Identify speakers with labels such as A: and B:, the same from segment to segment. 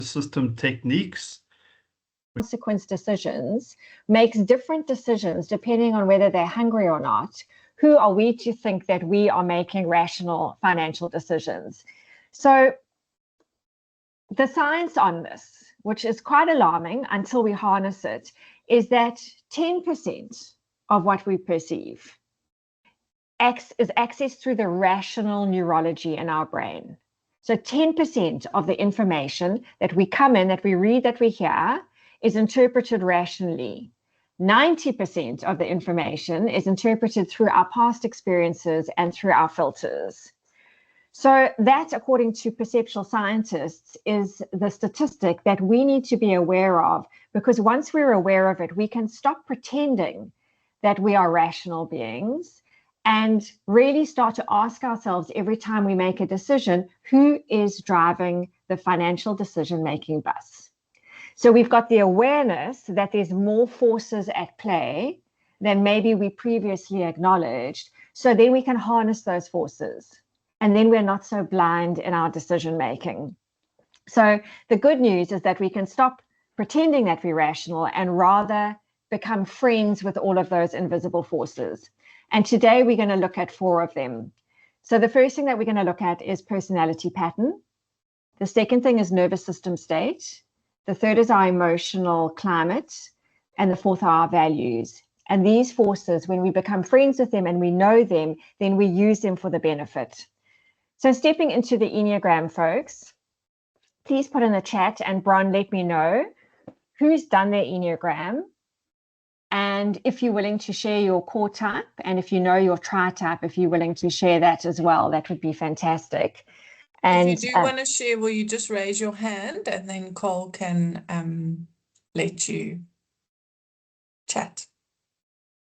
A: system techniques.
B: Consequence decisions makes different decisions depending on whether they're hungry or not. Who are we to think that we are making rational financial decisions? So the science on this, which is quite alarming until we harness it, is that 10% of what we perceive is accessed through the rational neurology in our brain. So 10% of the information that we come in, that we read, that we hear, is interpreted rationally. 90% of the information is interpreted through our past experiences and through our filters. So that, according to perceptual scientists, is the statistic that we need to be aware of, because once we're aware of it, we can stop pretending that we are rational beings and really start to ask ourselves every time we make a decision, who is driving the financial decision-making bus? So we've got the awareness that there's more forces at play than maybe we previously acknowledged. So then we can harness those forces. And then we're not so blind in our decision making. So the good news is that we can stop pretending that we're rational and rather become friends with all of those invisible forces. And today we're going to look at 4 of them. So the first thing that we're going to look at is personality pattern. The second thing is nervous system state. The third is our emotional climate. And the fourth are our values. And these forces, when we become friends with them and we know them, then we use them for the benefit. So stepping into the Enneagram, folks, please put in the chat, and Bron, let me know who's done their Enneagram. And if you're willing to share your core type, and if you know your tri-type, if you're willing to share that as well, that would be fantastic. And
C: if you do want to share, will you just raise your hand and then Cole can let you chat?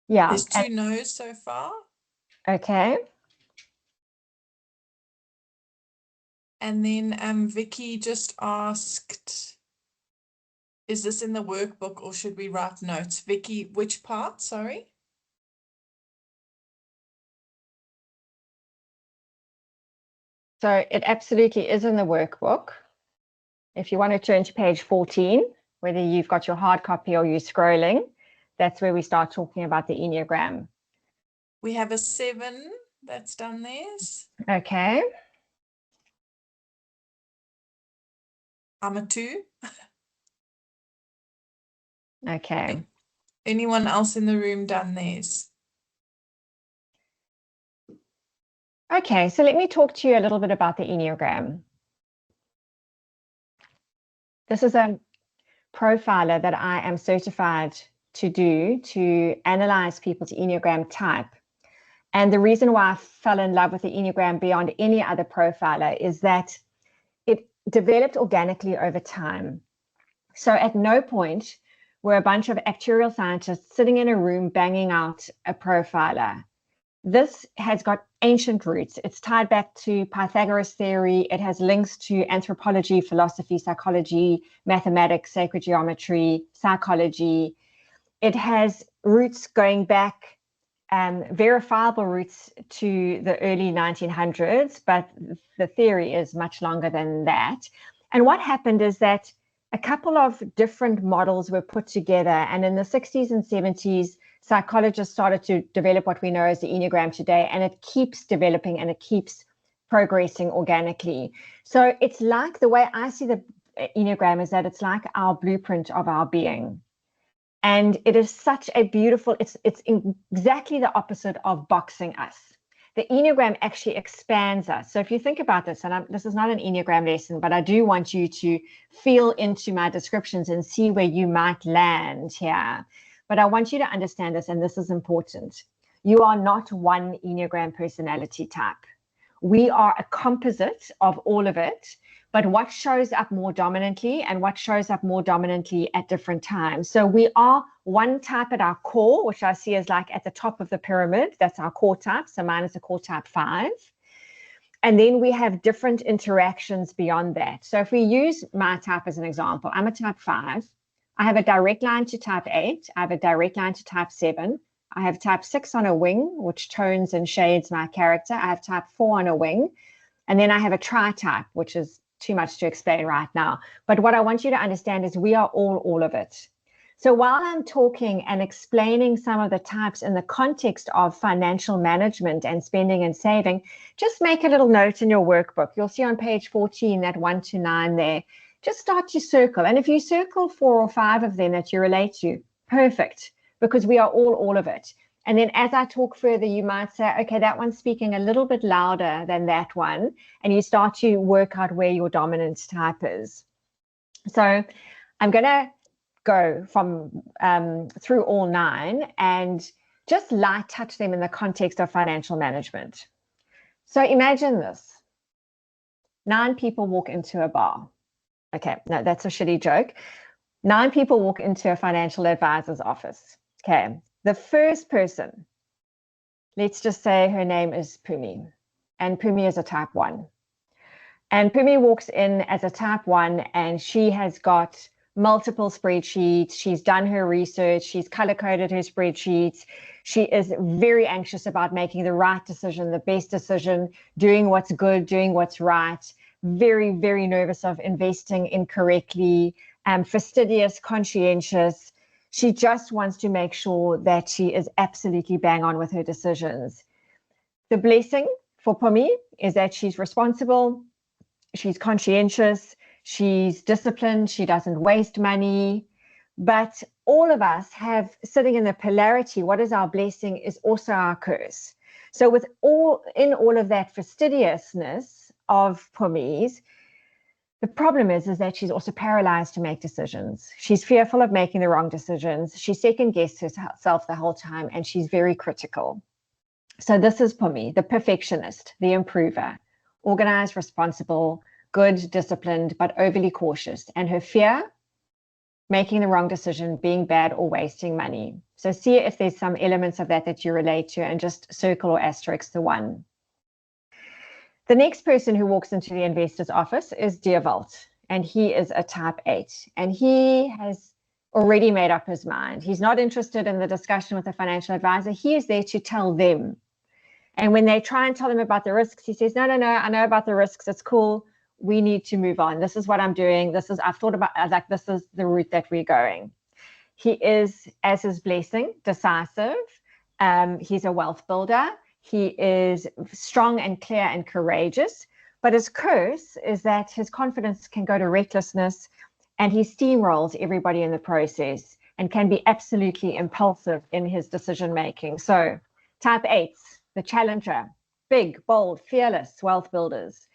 B: Yeah.
C: There's 2 no's so far.
B: Okay.
C: And then Vicky just asked, is this in the workbook or should we write notes? Vicky, which part? Sorry.
B: So it absolutely is in the workbook. If you want to turn to page 14, whether you've got your hard copy or you're scrolling, that's where we start talking about the Enneagram.
C: We have a 7 that's done theirs.
B: Okay.
C: I'm a 2.
B: Okay.
C: Anyone else in the room done theirs?
B: Okay, so let me talk to you a little bit about the Enneagram. This is a profiler that I am certified to do to analyze people's Enneagram type. And the reason why I fell in love with the Enneagram beyond any other profiler is that it developed organically over time. So at no point were a bunch of actuarial scientists sitting in a room banging out a profiler. This has got ancient roots. It's tied back to Pythagoras theory. It has links to anthropology, philosophy, psychology, mathematics, sacred geometry, psychology. It has roots going back, verifiable roots to the early 1900s, but the theory is much longer than that. And what happened is that a couple of different models were put together, and in the 60s and 70s, psychologists started to develop what we know as the Enneagram today, and it keeps developing and it keeps progressing organically. So it's like, the way I see the Enneagram is that it's like our blueprint of our being. And it is such a beautiful, it's exactly the opposite of boxing us. The Enneagram actually expands us. So if you think about this, and this is not an Enneagram lesson, but I do want you to feel into my descriptions and see where you might land here. But I want you to understand this, and this is important. You are not one Enneagram personality type. We are a composite of all of it, but what shows up more dominantly and what shows up more dominantly at different times. So we are one type at our core, which I see as like at the top of the pyramid. That's our core type. So mine is a core type 5. And then we have different interactions beyond that. So if we use my type as an example, I'm a type 5. I have a direct line to type 8. I have a direct line to type 7. I have type 6 on a wing, which tones and shades my character. I have type 4 on a wing. And then I have a tri-type, which is too much to explain right now. But what I want you to understand is we are all of it. So while I'm talking and explaining some of the types in the context of financial management and spending and saving, just make a little note in your workbook. You'll see on page 14 that 1 to 9 there. Just start to circle. And if you circle 4 or 5 of them that you relate to, perfect, because we are all of it. And then as I talk further, you might say, okay, that one's speaking a little bit louder than that one. And you start to work out where your dominant type is. So I'm going to go from through all 9 and just light touch them in the context of financial management. So imagine this. 9 people walk into a bar. Okay, no, that's a shitty joke. 9 people walk into a financial advisor's office. Okay, the first person, let's just say her name is Pumi, and Pumi is a type 1. And Pumi walks in as a type 1, and she has got multiple spreadsheets. She's done her research. She's color-coded her spreadsheets. She is very anxious about making the right decision, the best decision, doing what's good, doing what's right. Very, very nervous of investing incorrectly, fastidious, conscientious. She just wants to make sure that she is absolutely bang on with her decisions. The blessing for Pumi is that she's responsible, she's conscientious, she's disciplined, she doesn't waste money. But all of us have, sitting in the polarity, what is our blessing is also our curse. So in all of that fastidiousness of Pumi's, the problem is that she's also paralyzed to make decisions. She's fearful of making the wrong decisions. She second guesses herself the whole time, and she's very critical. So this is Pumi, the perfectionist, the improver, organized, responsible, good, disciplined, but overly cautious. And her fear, making the wrong decision, being bad, or wasting money. So see if there's some elements of that you relate to, and just circle or asterisk the one. The next person who walks into the investor's office is Dierwald, and he is a type 8. And he has already made up his mind. He's not interested in the discussion with the financial advisor. He is there to tell them. And when they try and tell him about the risks, he says, no, I know about the risks. It's cool. We need to move on. This is what I'm doing. I've thought about, like, this is the route that we're going. He is, as his blessing, decisive. He's a wealth builder. He is strong and clear and courageous. But his curse is that his confidence can go to recklessness, and he steamrolls everybody in the process and can be absolutely impulsive in his decision making. So type 8s, the challenger, big, bold, fearless wealth builders,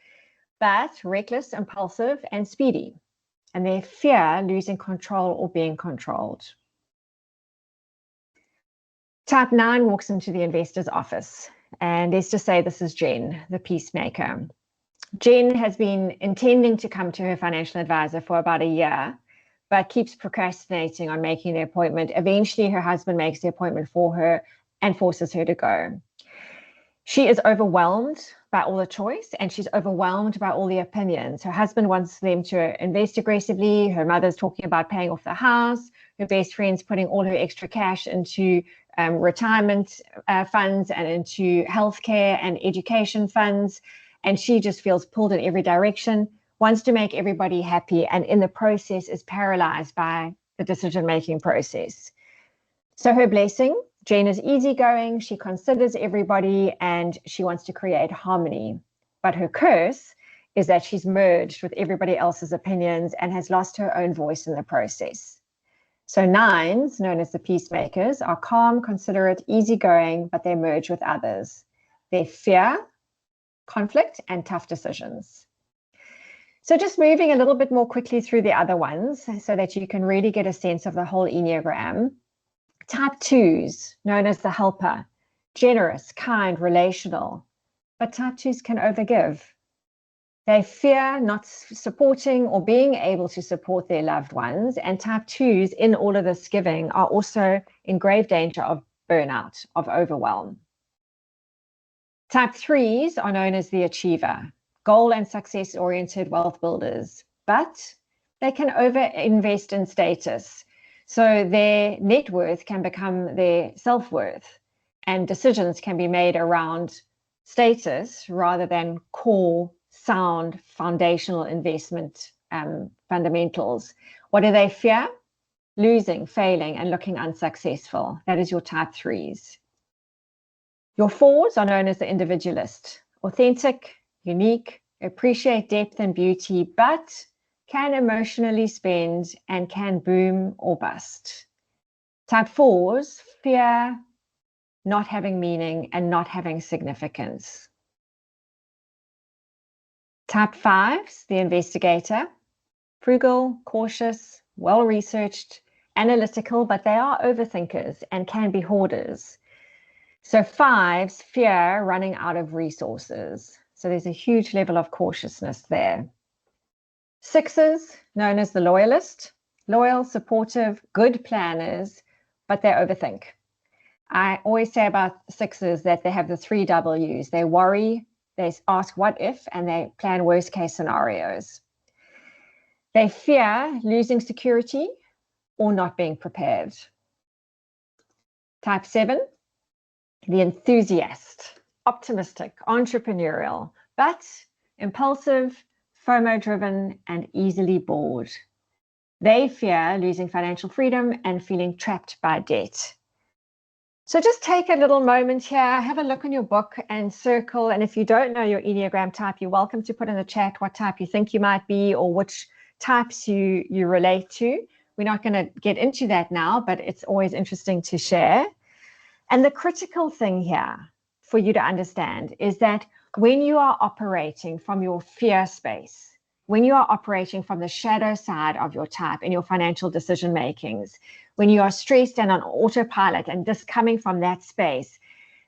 B: but reckless, impulsive, and speedy. And they fear losing control or being controlled. Type 9 walks into the investor's office. And let's just say this is Jen, the peacemaker. Jen has been intending to come to her financial advisor for about a year, but keeps procrastinating on making the appointment. Eventually, her husband makes the appointment for her and forces her to go. She is overwhelmed by all the choice, and she's overwhelmed by all the opinions. Her husband wants them to invest aggressively. Her mother's talking about paying off the house. Her best friend's putting all her extra cash into retirement funds and into healthcare and education funds. And she just feels pulled in every direction, wants to make everybody happy, and in the process is paralyzed by the decision-making process. So her blessing, Jane is easygoing, she considers everybody, and she wants to create harmony. But her curse is that she's merged with everybody else's opinions and has lost her own voice in the process. So 9s, known as the peacemakers, are calm, considerate, easygoing, but they merge with others. They fear conflict and tough decisions. So just moving a little bit more quickly through the other ones so that you can really get a sense of the whole Enneagram. Type 2s, known as the helper, generous, kind, relational, but type 2s can overgive. They fear not supporting or being able to support their loved ones, and type 2s in all of this giving are also in grave danger of burnout, of overwhelm. Type 3s are known as the achiever, goal and success-oriented wealth builders, but they can overinvest in status. So their net worth can become their self-worth, and decisions can be made around status rather than core sound foundational investment fundamentals. What do they fear? Losing, failing, and looking unsuccessful. That is your type 3s. Your 4s are known as the individualist. Authentic, unique, appreciate depth and beauty, but can emotionally spend and can boom or bust. Type 4s fear not having meaning and not having significance. Type 5s, the investigator, frugal, cautious, well-researched, analytical, but they are overthinkers and can be hoarders. So 5s fear running out of resources. So there's a huge level of cautiousness there. 6s, known as the loyalist, loyal, supportive, good planners, but they overthink. I always say about 6s that they have the 3 W's. They worry, they ask what if, and they plan worst case scenarios. They fear losing security or not being prepared. Type 7, the enthusiast, optimistic, entrepreneurial, but impulsive, FOMO-driven, and easily bored. They fear losing financial freedom and feeling trapped by debt. So just take a little moment here, have a look in your book and circle. And if you don't know your Enneagram type, you're welcome to put in the chat what type you think you might be or which types you relate to. We're not going to get into that now, but it's always interesting to share. And the critical thing here for you to understand is that when you are operating from your fear space, when you are operating from the shadow side of your type in your financial decision makings, when you are stressed and on autopilot and just coming from that space,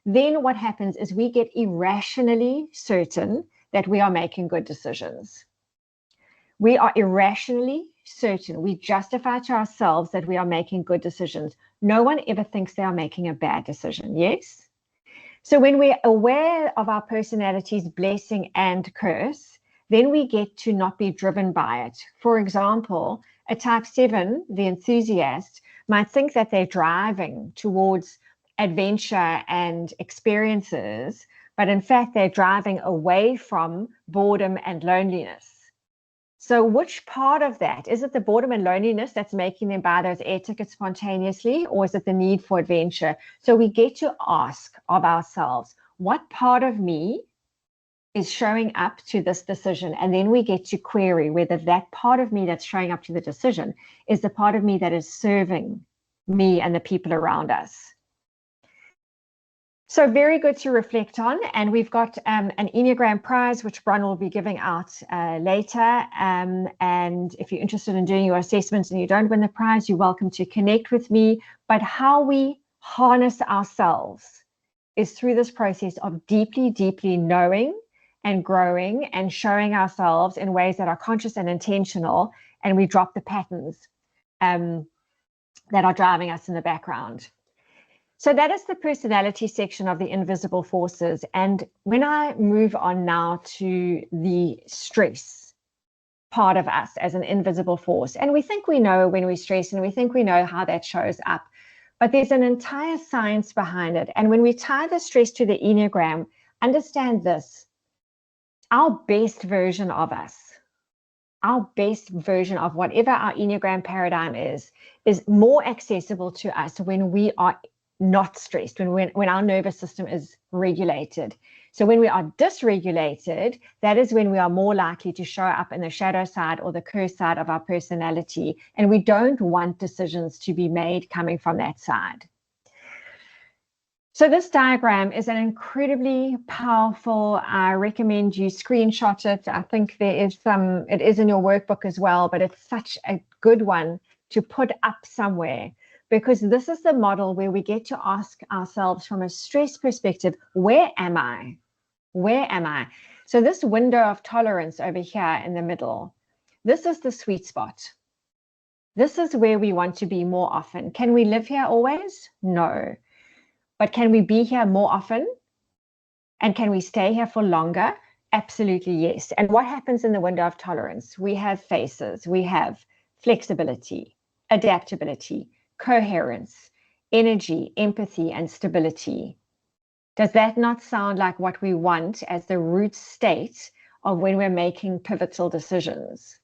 B: then what happens is we get irrationally certain that we are making good decisions. We are irrationally certain, we justify to ourselves that we are making good decisions. No one ever thinks they are making a bad decision, yes? So when we're aware of our personality's blessing and curse, then we get to not be driven by it. For example, a type 7, the enthusiast, might think that they're driving towards adventure and experiences, but in fact, they're driving away from boredom and loneliness. So which part of that? Is it the boredom and loneliness that's making them buy those air tickets spontaneously, or is it the need for adventure? So we get to ask of ourselves, what part of me is showing up to this decision? And then we get to query whether that part of me that's showing up to the decision is the part of me that is serving me and the people around us. So very good to reflect on. And we've got an Enneagram prize, which Bron will be giving out later. And if you're interested in doing your assessments and you don't win the prize, you're welcome to connect with me. But how we harness ourselves is through this process of deeply, deeply knowing and growing and showing ourselves in ways that are conscious and intentional, and we drop the patterns that are driving us in the background. So that is the personality section of the invisible forces. And when I move on now to the stress part of us as an invisible force, and we think we know when we stress and we think we know how that shows up, but there's an entire science behind it. And when we tie the stress to the Enneagram, understand this: our best version of us, our best version of whatever our Enneagram paradigm is more accessible to us when we are not stressed, when our nervous system is regulated. So when we are dysregulated, that is when we are more likely to show up in the shadow side or the curse side of our personality. And we don't want decisions to be made coming from that side. So this diagram is an incredibly powerful. I recommend you screenshot it. I think there is it is in your workbook as well, but it's such a good one to put up somewhere, because this is the model where we get to ask ourselves from a stress perspective, where am I? Where am I? So this window of tolerance over here in the middle, this is the sweet spot. This is where we want to be more often. Can we live here always? No. But can we be here more often? And can we stay here for longer? Absolutely, yes. And what happens in the window of tolerance? We have phases. We have flexibility, adaptability, coherence, energy, empathy, and stability. Does that not sound like what we want as the root state of when we're making pivotal decisions.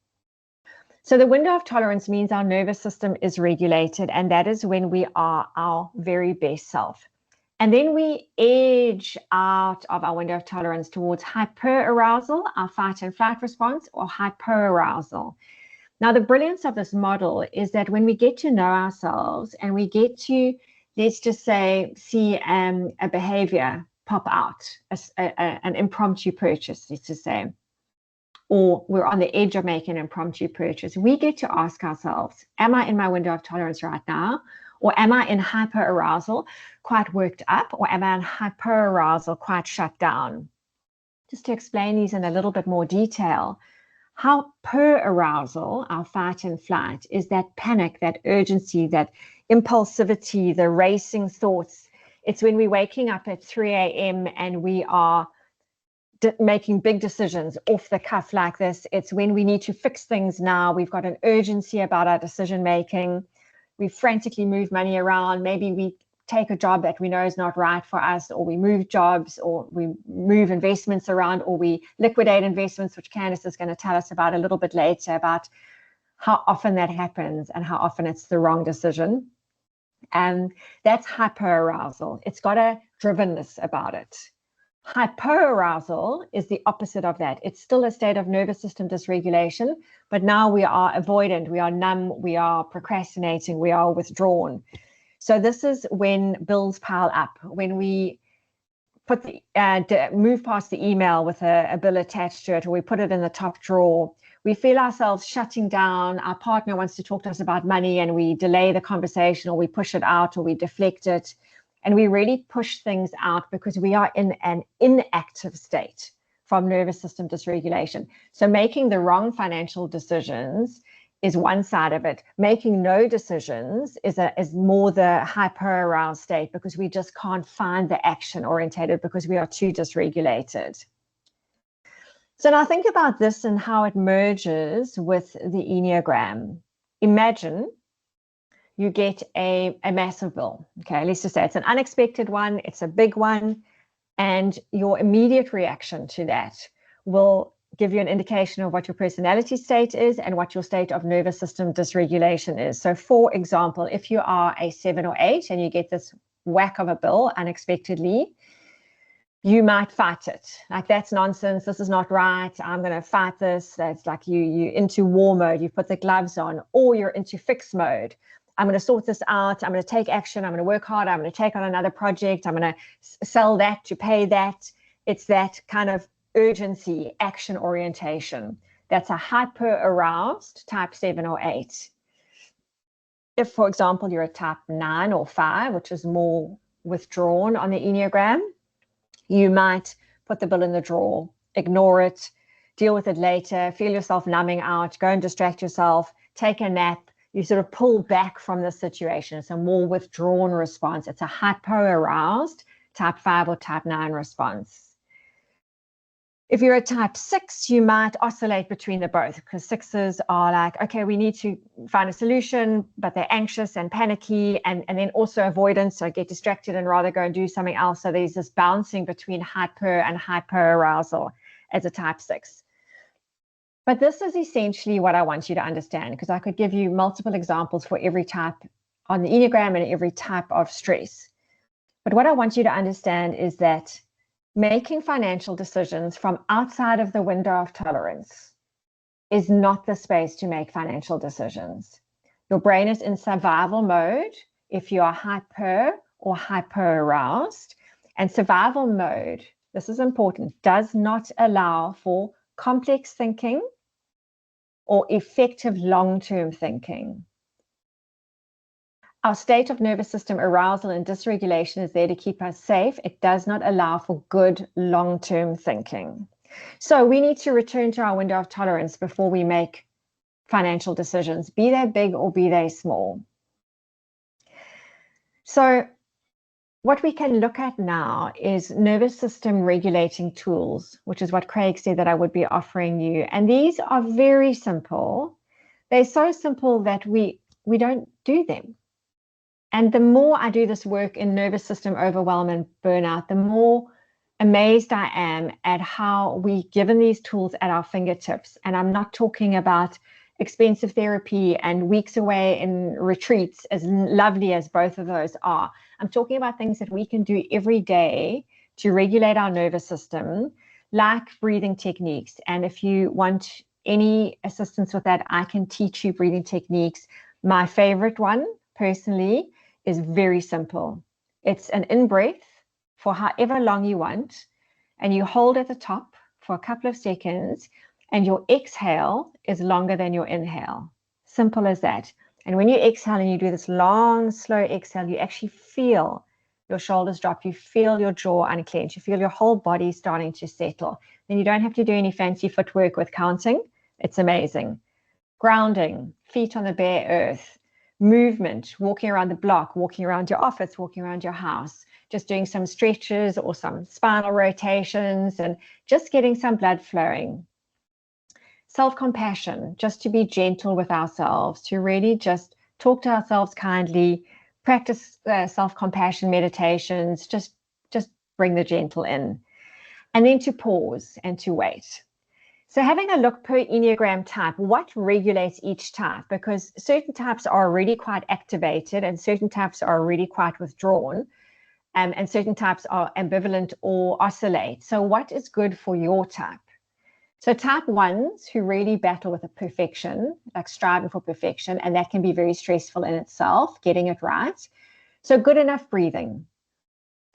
B: So the window of tolerance means our nervous system is regulated, and that is when we are our very best self. And then we edge out of our window of tolerance towards hyperarousal, our fight and flight response, or hyperarousal. Now, the brilliance of this model is that when we get to know ourselves and we get to, let's just say, see a behavior pop out, an impromptu purchase, let's just say, or we're on the edge of making an impromptu purchase, we get to ask ourselves, am I in my window of tolerance right now? Or am I in hyperarousal, quite worked up? Or am I in hyperarousal, quite shut down? Just to explain these in a little bit more detail, hyperarousal, our fight and flight, is that panic, that urgency, that impulsivity, the racing thoughts. It's when we're waking up at 3 a.m. and we are making big decisions off the cuff like this. It's when we need to fix things now. We've got an urgency about our decision making. We frantically move money around. Maybe we take a job that we know is not right for us, or we move jobs, or we move investments around, or we liquidate investments, which Candice is going to tell us about a little bit later, about how often that happens and how often it's the wrong decision. And that's hyperarousal. It's got a drivenness about it. Hyperarousal is the opposite of that. It's still a state of nervous system dysregulation, but now we are avoidant, we are numb, we are procrastinating, we are withdrawn. So this is when bills pile up, when we put move past the email with a bill attached to it, or we put it in the top drawer. We feel ourselves shutting down. Our partner wants to talk to us about money and we delay the conversation, or we push it out, or we deflect it. And we really push things out because we are in an inactive state from nervous system dysregulation. So making the wrong financial decisions is one side of it. Making no decisions is more the hyperaroused state, because we just can't find the action orientated because we are too dysregulated. So now think about this and how it merges with the Enneagram. Imagine you get a massive bill. Okay, let's just say it's an unexpected one, it's a big one, and your immediate reaction to that will give you an indication of what your personality state is and what your state of nervous system dysregulation is. So for example, if you are a 7 or 8 and you get this whack of a bill unexpectedly, you might fight it. Like, that's nonsense, this is not right, I'm going to fight this. That's like you into war mode, you put the gloves on, or you're into fix mode. I'm going to sort this out, I'm going to take action, I'm going to work hard, I'm going to take on another project, I'm going to sell that to pay that. It's that kind of urgency, action orientation. That's a hyper-aroused type 7 or 8. If, for example, you're a type 9 or 5, which is more withdrawn on the Enneagram, you might put the bill in the drawer, ignore it, deal with it later, feel yourself numbing out, go and distract yourself, take a nap. You sort of pull back from the situation. It's a more withdrawn response. It's a hyper-aroused type 5 or type 9 response. If you're a type 6, you might oscillate between the both, because 6s are like, okay, we need to find a solution, but they're anxious and panicky, and then also avoidance, so get distracted and rather go and do something else. So there's this bouncing between hyper and hyper-arousal as a type 6. But this is essentially what I want you to understand, because I could give you multiple examples for every type on the Enneagram and every type of stress. But what I want you to understand is that making financial decisions from outside of the window of tolerance is not the space to make financial decisions. Your brain is in survival mode if you are hyper or hyper-aroused. And survival mode, this is important, does not allow for complex thinking or effective long-term thinking. Our state of nervous system arousal and dysregulation is there to keep us safe. It does not allow for good long-term thinking. So we need to return to our window of tolerance before we make financial decisions, be they big or be they small. So what we can look at now is nervous system regulating tools, which is what Craig said that I would be offering you. And these are very simple. They're so simple that we don't do them. And the more I do this work in nervous system overwhelm and burnout, the more amazed I am at how we given these tools at our fingertips. And I'm not talking about expensive therapy and weeks away in retreats, as lovely as both of those are. I'm talking about things that we can do every day to regulate our nervous system, like breathing techniques. And if you want any assistance with that, I can teach you breathing techniques. My favorite one, personally, is very simple. It's an in-breath for however long you want, and you hold at the top for a couple of seconds, and your exhale is longer than your inhale. Simple as that. And when you exhale and you do this long, slow exhale, you actually feel your shoulders drop, you feel your jaw unclench, you feel your whole body starting to settle. Then you don't have to do any fancy footwork with counting. It's amazing. Grounding, feet on the bare earth, movement, walking around the block, walking around your office, walking around your house, just doing some stretches or some spinal rotations and just getting some blood flowing. Self-compassion, just to be gentle with ourselves, to really just talk to ourselves kindly, practice self-compassion meditations, just bring the gentle in. And then to pause and to wait. So having a look per Enneagram type, what regulates each type? Because certain types are already quite activated and certain types are already quite withdrawn, and certain types are ambivalent or oscillate. So what is good for your type? So type 1s who really battle with a perfection, like striving for perfection, and that can be very stressful in itself, getting it right. So good enough breathing.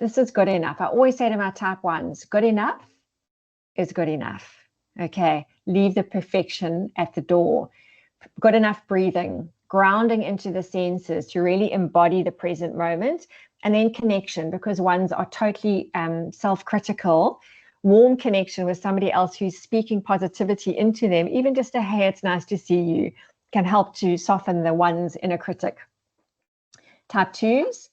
B: This is good enough. I always say to my type 1s, good enough is good enough. Okay, leave the perfection at the door. Good enough breathing, grounding into the senses to really embody the present moment, and then connection, because ones are totally self-critical. Warm connection with somebody else who's speaking positivity into them, even just a hey, it's nice to see you, can help to soften the one's inner critic. Type 2s,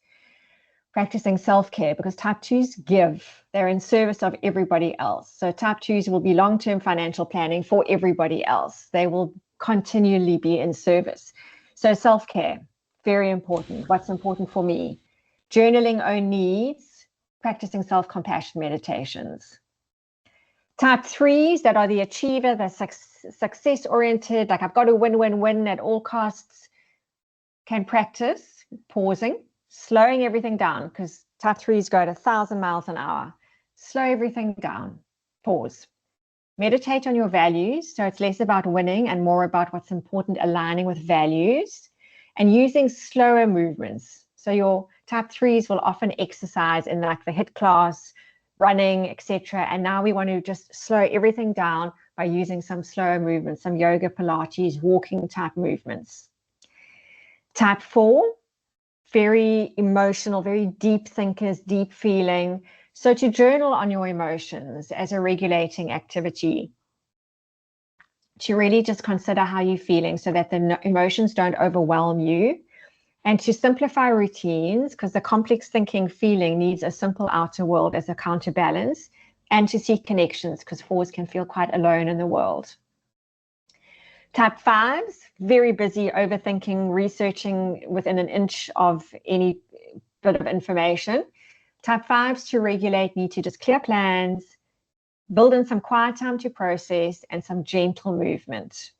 B: practicing self-care, because type 2s give. They're in service of everybody else. So type 2s will be long-term financial planning for everybody else. They will continually be in service. So self-care, very important. What's important for me? Journaling own needs, practicing self-compassion meditations. Type 3s that are the achiever, the success-oriented, like I've got to win at all costs, can practice pausing, slowing everything down, because type 3s go at 1,000 miles an hour. Slow everything down, pause. Meditate on your values, so it's less about winning and more about what's important, aligning with values, and using slower movements. So your type 3s will often exercise in like the HIIT class, running, etc. And now we want to just slow everything down by using some slower movements, some yoga, Pilates, walking type movements. Type 4, very emotional, very deep thinkers, deep feeling. So to journal on your emotions as a regulating activity, to really just consider how you're feeling so that the emotions don't overwhelm you, and to simplify routines, because the complex thinking feeling needs a simple outer world as a counterbalance, and to seek connections, because 4s can feel quite alone in the world. Type 5s, very busy, overthinking, researching within an inch of any bit of information. Type 5s to regulate need to just clear plans, build in some quiet time to process, and some gentle movement.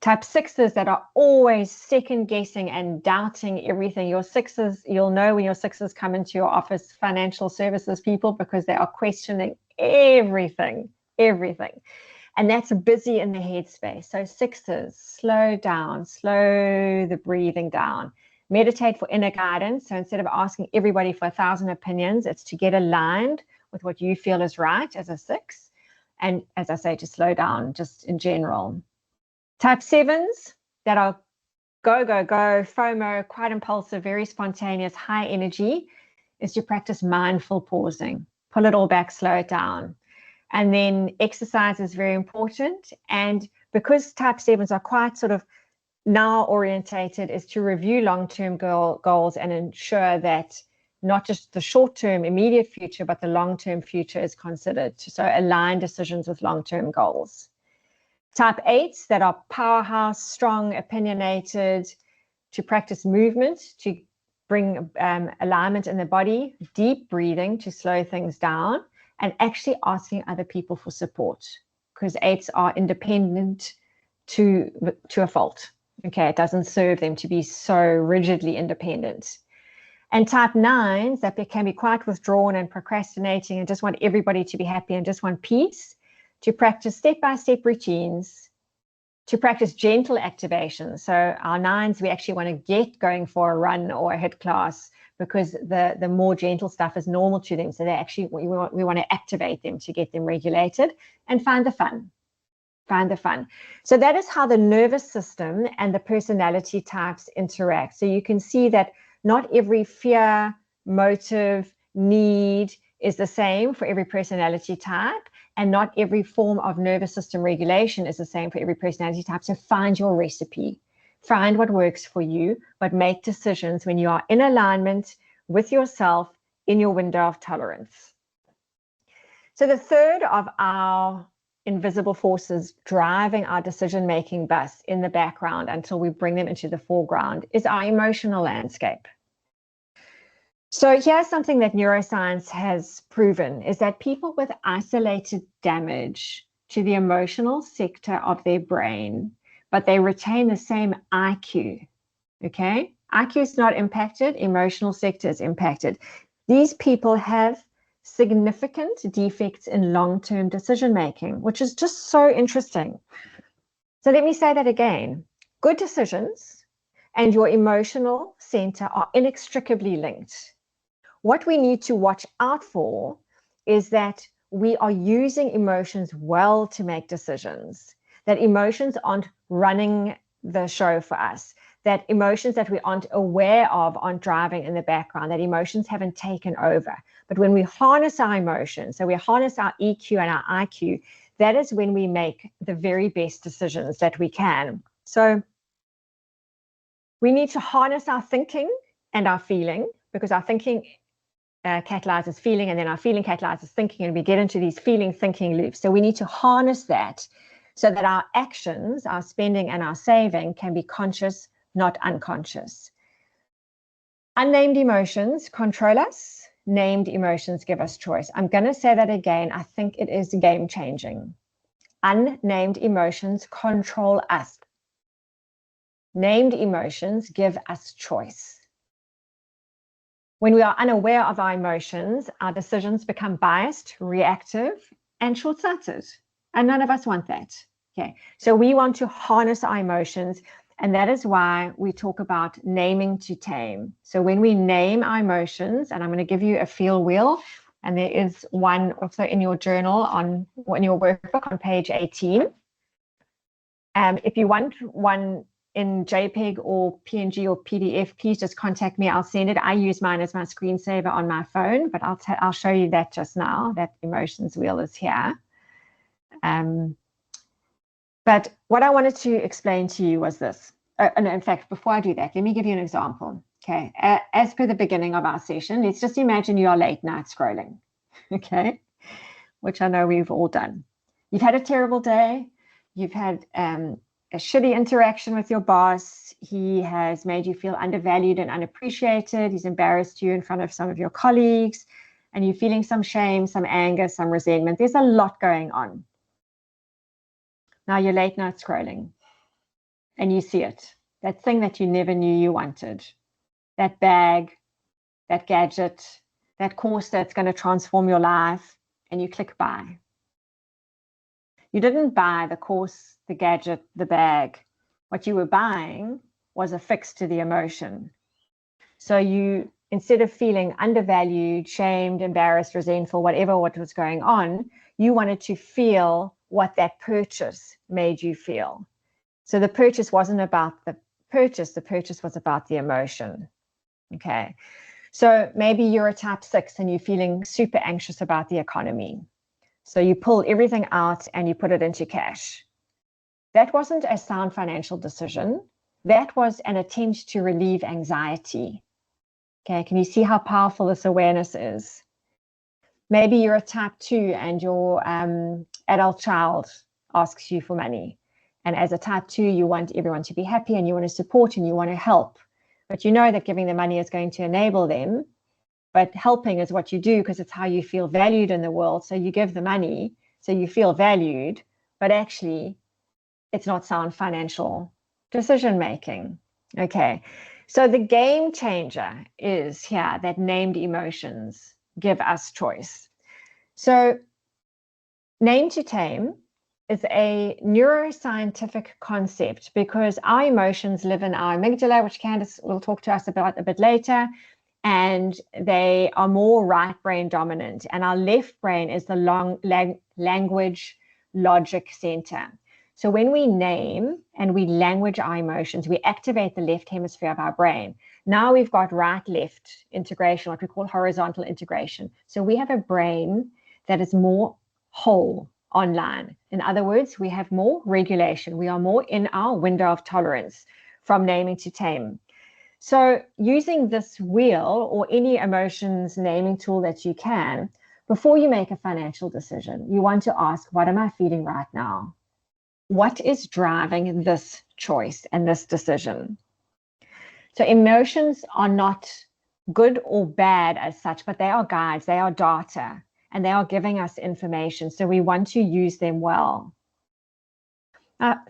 B: Type 6s that are always second guessing and doubting everything. Your 6s, you'll know when your 6s come into your office, financial services people, because they are questioning everything. And that's busy in the headspace. So 6s, slow down, slow the breathing down. Meditate for inner guidance. So instead of asking everybody for 1,000 opinions, it's to get aligned with what you feel is right as a 6. And as I say, to slow down just in general. Type 7s that are go, FOMO, quite impulsive, very spontaneous, high energy, is to practice mindful pausing. Pull it all back, slow it down. And then exercise is very important. And because type 7s are quite sort of now orientated, is to review long-term goals and ensure that not just the short-term immediate future, but the long-term future is considered. So align decisions with long-term goals. Type 8s that are powerhouse, strong, opinionated, to practice movement, to bring alignment in the body, deep breathing to slow things down, and actually asking other people for support, because 8s are independent to a fault. Okay, it doesn't serve them to be so rigidly independent. And type 9s that can be quite withdrawn and procrastinating and just want everybody to be happy and just want peace, to practice step-by-step routines, to practice gentle activation. So our 9s, we actually want to get going for a run or a HIIT class, because the more gentle stuff is normal to them. So they actually, we want to activate them to get them regulated and find the fun. Find the fun. So that is how the nervous system and the personality types interact. So you can see that not every fear, motive, need is the same for every personality type, and not every form of nervous system regulation is the same for every personality type. So find your recipe. Find what works for you, but make decisions when you are in alignment with yourself in your window of tolerance. So the third of our invisible forces driving our decision-making bus in the background until we bring them into the foreground is our emotional landscape. So here's something that neuroscience has proven, is that people with isolated damage to the emotional sector of their brain, but they retain the same IQ, okay? IQ is not impacted, emotional sector is impacted. These people have significant defects in long-term decision-making, which is just so interesting. So let me say that again. Good decisions and your emotional center are inextricably linked. What we need to watch out for is that we are using emotions well to make decisions, that emotions aren't running the show for us, that emotions that we aren't aware of aren't driving in the background, that emotions haven't taken over. But when we harness our emotions, so we harness our EQ and our IQ, that is when we make the very best decisions that we can. So we need to harness our thinking and our feeling, because our thinking catalyzes feeling, and then our feeling catalyzes thinking, and we get into these feeling thinking loops. So we need to harness that so that our actions, our spending and our saving can be conscious, not unconscious. Unnamed emotions control us. Named emotions give us choice. I'm going to say that again. I think it is game changing. Unnamed emotions control us. Named emotions give us choice. When we are unaware of our emotions, our decisions become biased, reactive, and short-sighted. And none of us want that. Okay, so we want to harness our emotions, and that is why we talk about naming to tame. So when we name our emotions, and I'm going to give you a feel wheel, and there is one also in your journal in your workbook on page 18. If you want one in JPEG or PNG or PDF, please just contact me. I'll send it. I use mine as my screensaver on my phone, but I'll show you that just now. That emotions wheel is here. But what I wanted to explain to you was this. And in fact, before I do that, let me give you an example. Okay, as per the beginning of our session, let's just imagine you are late night scrolling. Okay, which I know we've all done. You've had a terrible day. You've had a shitty interaction with your boss. He has made you feel undervalued and unappreciated. He's embarrassed you in front of some of your colleagues, and you're feeling some shame, some anger, some resentment. There's a lot going on. Now you're late night scrolling and you see it, that thing that you never knew you wanted, that bag, that gadget, that course that's going to transform your life, and you click buy. You didn't buy the course, the gadget, the bag. What you were buying was a fix to the emotion. So you, instead of feeling undervalued, shamed, embarrassed, resentful, whatever what was going on, you wanted to feel what that purchase made you feel. So the purchase wasn't about the purchase was about the emotion. Okay. So maybe you're a type 6 and you're feeling super anxious about the economy. So you pull everything out and you put it into cash. That wasn't a sound financial decision. That was an attempt to relieve anxiety. Okay, can you see how powerful this awareness is? Maybe you're a type 2 and your adult child asks you for money. And as a type 2, you want everyone to be happy and you want to support and you want to help. But you know that giving them money is going to enable them but helping is what you do because it's how you feel valued in the world. So you give the money, so you feel valued, but actually it's not sound financial decision making. Okay, so the game changer is here that named emotions give us choice. So name to tame is a neuroscientific concept because our emotions live in our amygdala, which Candice will talk to us about a bit later, and they are more right brain dominant. And our left brain is the language logic center. So when we name and we language our emotions, we activate the left hemisphere of our brain. Now we've got right-left integration, what we call horizontal integration. So we have a brain that is more whole online. In other words, we have more regulation. We are more in our window of tolerance from naming to tame. So using this wheel or any emotions naming tool that you can, before you make a financial decision, you want to ask, what am I feeling right now? What is driving this choice and this decision? So emotions are not good or bad as such, but they are guides, they are data, and they are giving us information. So we want to use them well.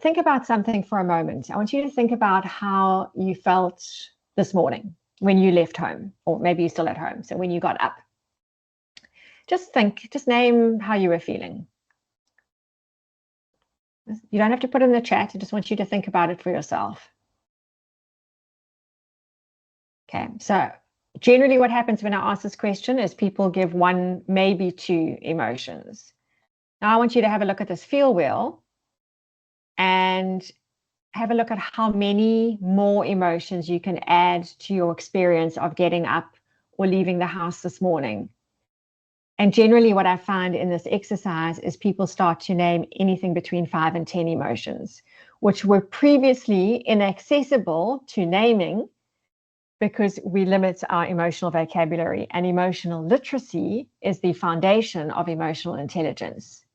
B: Think about something for a moment. I want you to think about how you felt this morning when you left home, or maybe you're still at home. So when you got up, just name how you were feeling. You don't have to put it in the chat. I just want you to think about it for yourself. Okay, so generally what happens when I ask this question is people give one, maybe two emotions. Now I want you to have a look at this feel wheel and have a look at how many more emotions you can add to your experience of getting up or leaving the house this morning. And generally what I find in this exercise is people start to name anything between 5 and 10 emotions, which were previously inaccessible to naming because we limit our emotional vocabulary, and emotional literacy is the foundation of emotional intelligence.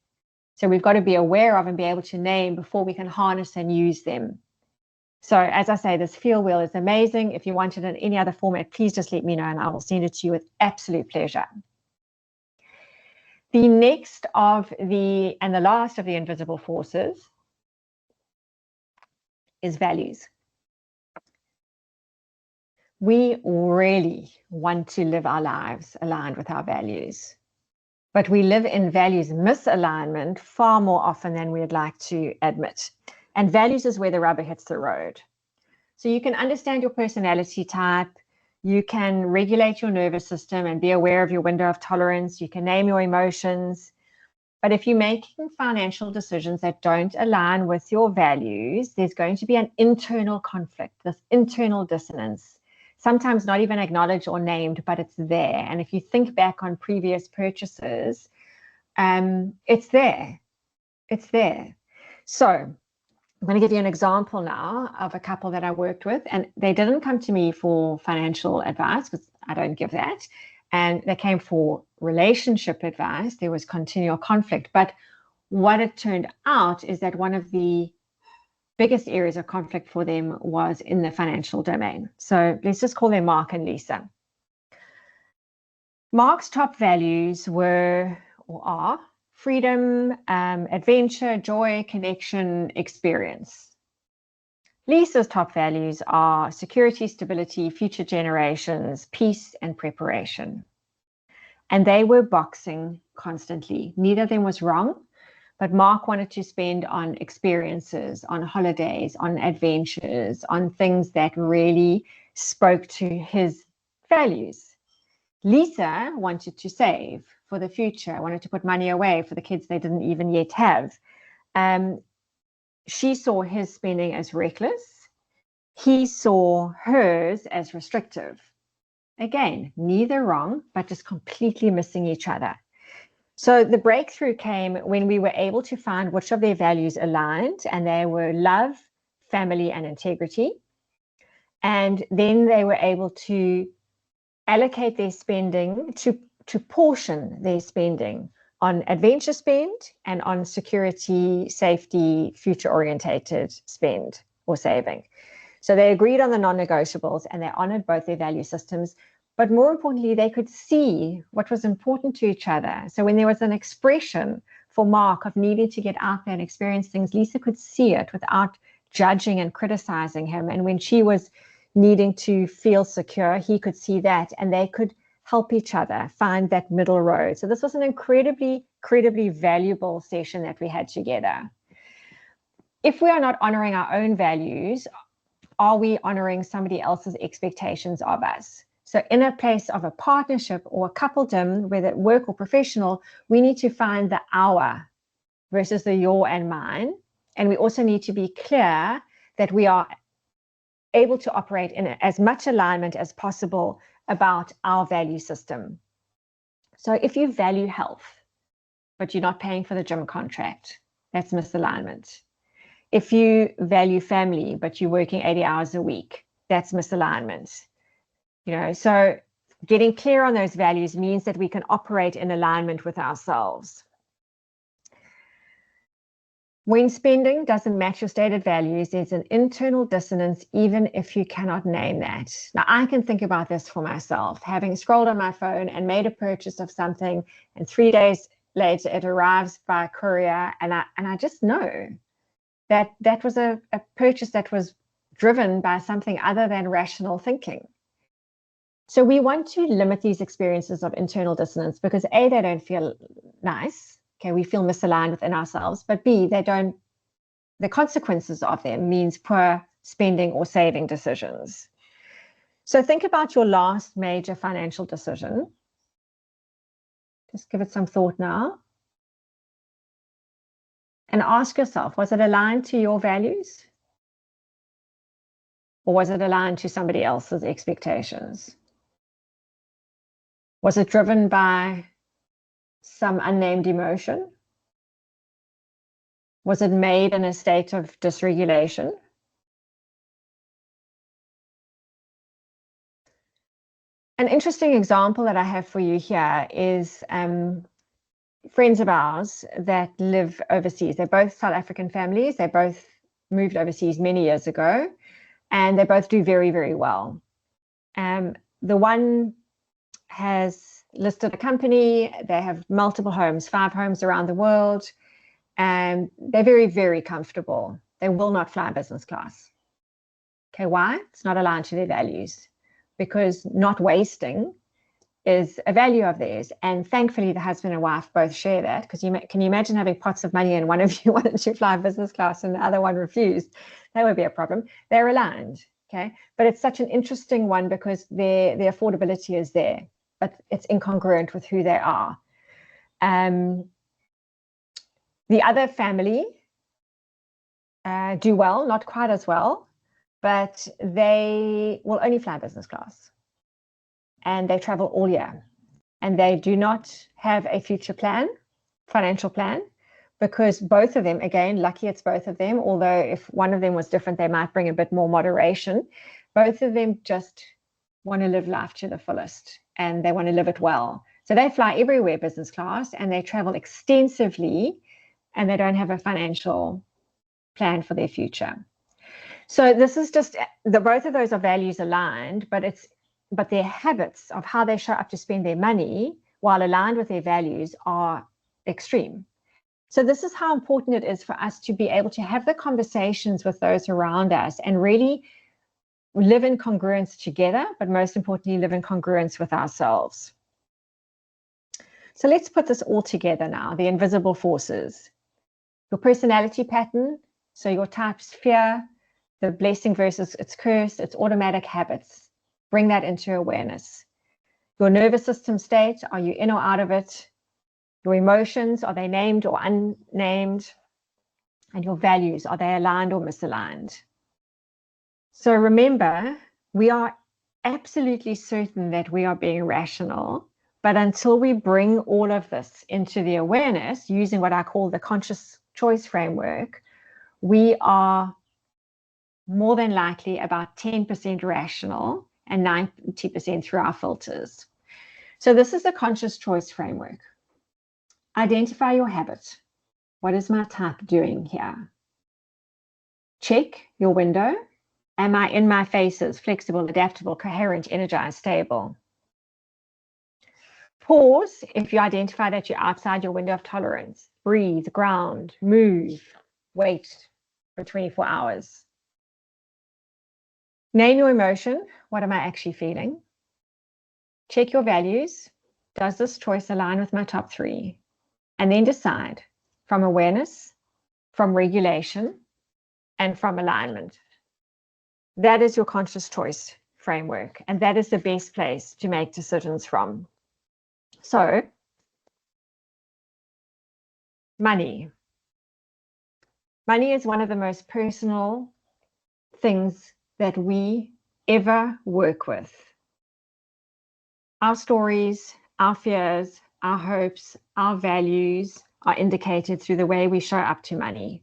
B: So we've got to be aware of and be able to name before we can harness and use them. So as I say, this feel wheel is amazing. If you want it in any other format, please just let me know and I will send it to you with absolute pleasure. The next of the, and the last of the invisible forces is values. We really want to live our lives aligned with our values, but we live in values misalignment far more often than we'd like to admit. And values is where the rubber hits the road. So you can understand your personality type, you can regulate your nervous system and be aware of your window of tolerance, you can name your emotions. But if you're making financial decisions that don't align with your values, there's going to be an internal conflict, this internal dissonance, sometimes not even acknowledged or named, but it's there. And if you think back on previous purchases, it's there. It's there. So I'm going to give you an example now of a couple that I worked with, and they didn't come to me for financial advice because I don't give that. And they came for relationship advice. There was continual conflict. But what it turned out is that one of the biggest areas of conflict for them was in the financial domain. So let's just call them Mark and Lisa. Mark's top values were, or are, freedom, adventure, joy, connection, experience. Lisa's top values are security, stability, future generations, peace, and preparation. And they were boxing constantly. Neither of them was wrong, but Mark wanted to spend on experiences, on holidays, on adventures, on things that really spoke to his values. Lisa wanted to save for the future, wanted to put money away for the kids they didn't even yet have. She saw his spending as reckless. He saw hers as restrictive. Again, neither wrong, but just completely missing each other. So the breakthrough came when we were able to find which of their values aligned, and they were love, family, and integrity. And then they were able to allocate their spending, to portion their spending on adventure spend and on security, safety, future-orientated spend or saving. So they agreed on the non-negotiables and they honored both their value systems. but more importantly, they could see what was important to each other. So when there was an expression for Mark of needing to get out there and experience things, Lisa could see it without judging and criticizing him. And when she was needing to feel secure, he could see that, and they could help each other find that middle road. So this was an incredibly valuable session that we had together. If we are not honoring our own values, are we honoring somebody else's expectations of us? So in a place of a partnership or a coupledom, whether work or professional, we need to find the our versus the your and mine. And we also need to be clear that we are able to operate in as much alignment as possible about our value system. So if you value health, but you're not paying for the gym contract, that's misalignment. If you value family, but you're working 80 hours a week, that's misalignment. So getting clear on those values means that we can operate in alignment with ourselves. When spending doesn't match your stated values, there's an internal dissonance, even if you cannot name that. Now, I can think about this for myself, having scrolled on my phone and made a purchase of something, and 3 days later it arrives by courier, and I just know that that was a purchase that was driven by something other than rational thinking. So we want to limit these experiences of internal dissonance because A, they don't feel nice. Okay, we feel misaligned within ourselves, but B, the consequences of them means poor spending or saving decisions. So think about your last major financial decision. Just give it some thought now. And ask yourself, was it aligned to your values? Or was it aligned to somebody else's expectations? Was it driven by some unnamed emotion? Was it made in a state of dysregulation? An interesting example that I have for you here is friends of ours that live overseas. They're both South African families. They both moved overseas many years ago, and they both do very, very well. The one has listed a company. They have multiple homes, 5 homes around the world, and they're very, very comfortable. They will not fly business class. Okay, why? It's not aligned to their values, because not wasting is a value of theirs. And thankfully, the husband and wife both share that, because can you imagine having pots of money and one of you wanted to fly business class and the other one refused? That would be a problem. They're aligned, okay? But it's such an interesting one because their affordability is there, but it's incongruent with who they are. The other family do well, not quite as well, but they will only fly business class. And they travel all year. And they do not have a future plan, financial plan, because both of them, again, lucky it's both of them, although if one of them was different, they might bring a bit more moderation. Both of them just want to live life to the fullest, and they want to live it well. So they fly everywhere business class, and they travel extensively, and they don't have a financial plan for their future. So this is just, both of those are values aligned, but their habits of how they show up to spend their money while aligned with their values are extreme. So this is how important it is for us to be able to have the conversations with those around us and really live in congruence together, but most importantly, live in congruence with ourselves. So let's put this all together now, the invisible forces. Your personality pattern, so your types, fear, the blessing versus its curse, its automatic habits. Bring that into awareness. Your nervous system state, are you in or out of it? Your emotions, are they named or unnamed? And your values, are they aligned or misaligned? So remember, we are absolutely certain that we are being rational, but until we bring all of this into the awareness, using what I call the conscious choice framework, we are more than likely about 10% rational and 90% through our filters. So this is the conscious choice framework. Identify your habit. What is my type doing here? Check your window. Am I in my phases, flexible, adaptable, coherent, energized, stable? Pause if you identify that you're outside your window of tolerance. Breathe, ground, move, wait for 24 hours. Name your emotion. What am I actually feeling? Check your values. Does this choice align with my top 3? And then decide from awareness, from regulation, and from alignment. That is your conscious choice framework, and that is the best place to make decisions from. So, money. Money is one of the most personal things that we ever work with. Our stories, our fears, our hopes, our values are indicated through the way we show up to money.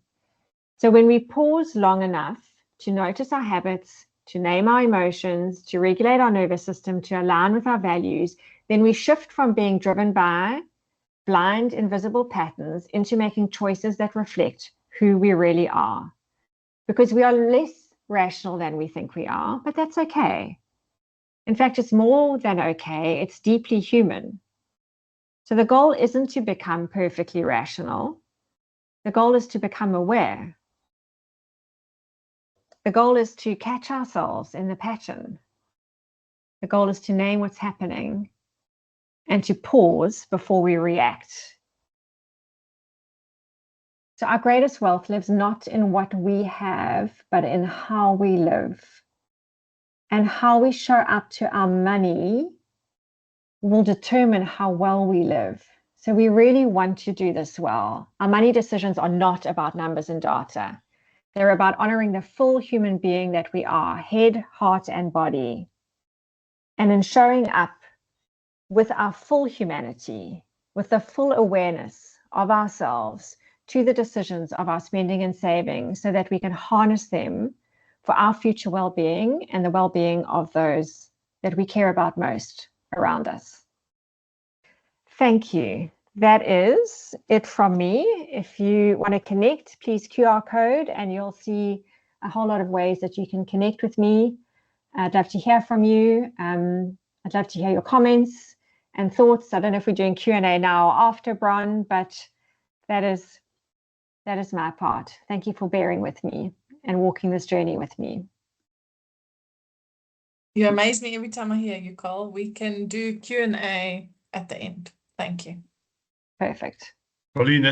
B: So when we pause long enough to notice our habits, to name our emotions, to regulate our nervous system, to align with our values, then we shift from being driven by blind, invisible patterns into making choices that reflect who we really are. Because we are less rational than we think we are, but that's okay. In fact, it's more than okay. It's deeply human. So the goal isn't to become perfectly rational. The goal is to become aware. The goal is to catch ourselves in the pattern. The goal is to name what's happening and to pause before we react. So our greatest wealth lives not in what we have, but in how we live. And how we show up to our money will determine how well we live. So we really want to do this well. Our money decisions are not about numbers and data. They're about honoring the full human being that we are, head, heart, and body. And in showing up with our full humanity, with the full awareness of ourselves to the decisions of our spending and saving so that we can harness them for our future well-being and the well-being of those that we care about most around us. Thank you. That is it from me. If you want to connect, please QR code and you'll see a whole lot of ways that you can connect with me. I'd love to hear from you. I'd love to hear your comments and thoughts. I don't know if we're doing Q&A now or after, Bron, but that is my part. Thank you for bearing with me and walking this journey with me.
C: You amaze me every time I hear you, Cole. We can do Q&A at the end. Thank you.
B: Perfect.
A: Colleen, that